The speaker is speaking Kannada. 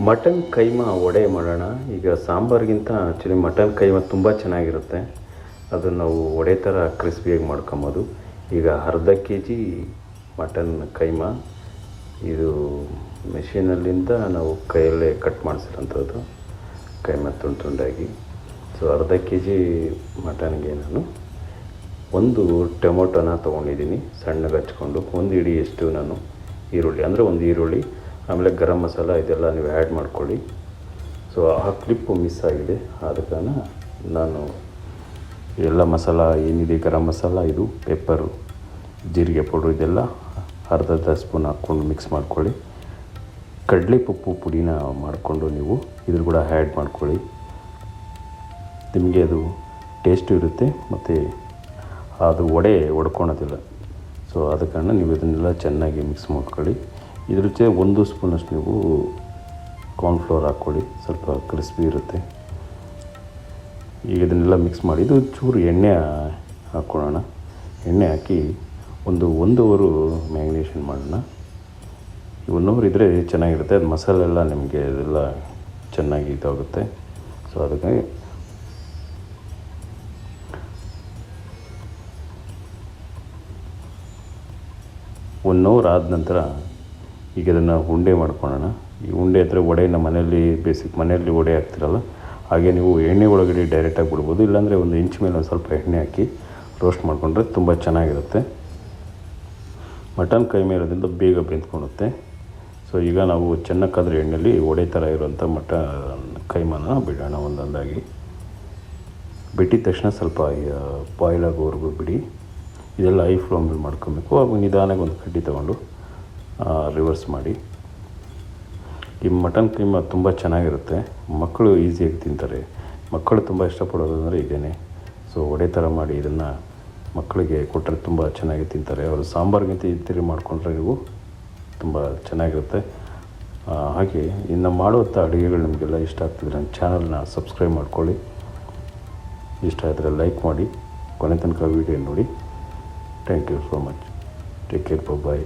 ಮಟನ್ ಕೈಮಾ ವಡೆ ಮಾಡೋಣ. ಈಗ ಸಾಂಬಾರಿಗಿಂತ ಆ್ಯಕ್ಚುಲಿ ಮಟನ್ ಕೈಮಾ ತುಂಬ ಚೆನ್ನಾಗಿರುತ್ತೆ. ಅದನ್ನು ನಾವು ವಡೆ ಥರ ಕ್ರಿಸ್ಪಿಯಾಗಿ ಮಾಡ್ಕೊಬೋದು. ಈಗ ಅರ್ಧ ಕೆ ಜಿ ಮಟನ್ ಕೈಮಾ, ಇದು ಮೆಷಿನಲ್ಲಿಂದ ನಾವು ಕೈಯಲ್ಲೇ ಕಟ್ ಮಾಡಿಸಿರೋಂಥದ್ದು ಕೈಮಾ ತುಂಡು ತುಂಡಾಗಿ. ಸೊ ಅರ್ಧ ಕೆ ಜಿ ಮಟನ್ಗೆ ನಾನು ಒಂದು ಟೊಮೊಟೊನ ತೊಗೊಂಡಿದ್ದೀನಿ, ಸಣ್ಣಗೆ ಹಚ್ಕೊಂಡು. ಒಂದು ಹಿಡಿಯಷ್ಟು ನಾನು ಈರುಳ್ಳಿ, ಅಂದರೆ ಒಂದು ಈರುಳ್ಳಿ, ಆಮೇಲೆ ಗರಂ ಮಸಾಲ ಇದೆಲ್ಲ ನೀವು ಆ್ಯಡ್ ಮಾಡ್ಕೊಳ್ಳಿ. ಸೊ ಆ ಕ್ಲಿಪ್ಪು ಮಿಸ್ ಆಗಿದೆ, ಆದ ಕಾರಣ ನಾನು ಎಲ್ಲ ಮಸಾಲ ಏನಿದೆ, ಗರಂ ಮಸಾಲ, ಇದು ಪೆಪ್ಪರು, ಜೀರಿಗೆ ಪೌಡ್ರು ಇದೆಲ್ಲ ಅರ್ಧ ಸ್ಪೂನ್ ಹಾಕ್ಕೊಂಡು ಮಿಕ್ಸ್ ಮಾಡ್ಕೊಳ್ಳಿ. ಕಡಲೆಪಪ್ಪು ಪುಡಿನ ಮಾಡಿಕೊಂಡು ನೀವು ಇದ್ರ ಕೂಡ ಆ್ಯಡ್ ಮಾಡ್ಕೊಳ್ಳಿ. ನಿಮಗೆ ಅದು ಟೇಸ್ಟು ಇರುತ್ತೆ ಮತ್ತು ಅದು ವಡೆ ಒಡ್ಕೊಳೋದಿಲ್ಲ. ಸೊ ಆದ ಕಾರಣ ನೀವು ಇದನ್ನೆಲ್ಲ ಚೆನ್ನಾಗಿ ಮಿಕ್ಸ್ ಮಾಡ್ಕೊಳ್ಳಿ. ಇದ್ರ ಜೊತೆ 1 ಸ್ಪೂನಷ್ಟು ನೀವು ಕಾರ್ನ್ಫ್ಲೋರ್ ಹಾಕ್ಕೊಳ್ಳಿ, ಸ್ವಲ್ಪ ಕ್ರಿಸ್ಪಿ ಇರುತ್ತೆ. ಈಗ ಇದನ್ನೆಲ್ಲ ಮಿಕ್ಸ್ ಮಾಡಿ ಇದು ಚೂರು ಎಣ್ಣೆ ಹಾಕ್ಕೊಳ್ಳೋಣ. ಎಣ್ಣೆ ಹಾಕಿ ಒಂದು ಅವರ್ ಮ್ಯಾಗ್ನೇಷನ್ ಮಾಡೋಣ. 1 ಅವರ್ ಇದ್ದರೆ ಚೆನ್ನಾಗಿರುತ್ತೆ, ಅದು ಮಸಾಲೆ ಎಲ್ಲ ನಿಮಗೆ ಅದೆಲ್ಲ ಚೆನ್ನಾಗಿ ಇದಾಗುತ್ತೆ. ಸೊ ಅದಕ್ಕಾಗಿ ಒನ್ ಅವರ್ ಆದ ನಂತರ ಈಗ ಇದನ್ನು ಉಂಡೆ ಮಾಡ್ಕೊಳ್ಳೋಣ. ಈ ಉಂಡೆ ಹತ್ರ ವಡೆನ ಮನೆಯಲ್ಲಿ ವಡೆ ಹಾಕ್ತಿರಲ್ಲ, ಹಾಗೆ ನೀವು ಎಣ್ಣೆ ಒಳಗಡೆ ಡೈರೆಕ್ಟಾಗಿ ಬಿಡ್ಬೋದು. ಇಲ್ಲಾಂದರೆ ಒಂದು ಇಂಚ್ ಮೇಲೆ ಒಂದು ಸ್ವಲ್ಪ ಎಣ್ಣೆ ಹಾಕಿ ರೋಸ್ಟ್ ಮಾಡಿಕೊಂಡ್ರೆ ತುಂಬ ಚೆನ್ನಾಗಿರುತ್ತೆ. ಮಟನ್ ಕೈಮಾ ಇರೋದ್ರಿಂದ ಬೇಗ ಬೆಂದ್ಕೊಳುತ್ತೆ. ಸೊ ಈಗ ನಾವು ಚೆನ್ನಾಗಾದ್ರೆ ಎಣ್ಣೆಯಲ್ಲಿ ವಡೆ ಥರ ಇರುವಂಥ ಮಟನ್ ಕೈಮಾನ ಬಿಡೋಣ ಒಂದೊಂದಾಗಿ. ಬಿಟ್ಟಿದ ತಕ್ಷಣ ಸ್ವಲ್ಪ ಬಾಯ್ಲ್ ಆಗೋವರೆಗೂ ಬಿಡಿ. ಇದೆಲ್ಲ ಹೈ ಫ್ಲೇಮಲ್ಲಿ ಮಾಡ್ಕೊಬೇಕು. ಆಗ ನಿಧಾನಕ್ಕೆ ಒಂದು ಕಡ್ಡಿ ತೊಗೊಂಡು ರಿವರ್ಸ್ ಮಾಡಿ. ಈ ಮಟನ್ ಕೈಮಾ ತುಂಬ ಚೆನ್ನಾಗಿರುತ್ತೆ, ಮಕ್ಕಳು ಈಸಿಯಾಗಿ ತಿಂತಾರೆ. ಮಕ್ಕಳು ತುಂಬ ಇಷ್ಟಪಡೋದಂದರೆ ಇದೇನೆ. ಸೊ ವಡೆ ಥರ ಮಾಡಿ ಇದನ್ನು ಮಕ್ಕಳಿಗೆ ಕೊಟ್ಟರೆ ತುಂಬ ಚೆನ್ನಾಗಿ ತಿಂತಾರೆ. ಅವರು ಸಾಂಬಾರಿಗಿಂತ ಈ ಥರ ಮಾಡಿಕೊಂಡ್ರೆ ನೀವು ತುಂಬ ಚೆನ್ನಾಗಿರುತ್ತೆ. ಹಾಗೆ ಇನ್ನು ಮಾಡುವಂಥ ಅಡುಗೆಗಳು ನಿಮಗೆಲ್ಲ ಇಷ್ಟ ಆಗ್ತಿದ್ರೆ ನನ್ನ ಚಾನಲ್ನ ಸಬ್ಸ್ಕ್ರೈಬ್ ಮಾಡ್ಕೊಳ್ಳಿ. ಇಷ್ಟ ಆದರೆ ಲೈಕ್ ಮಾಡಿ, ಕೊನೆ ತನಕ ವೀಡಿಯೋ ನೋಡಿ. Thank you so much. Take care, bye.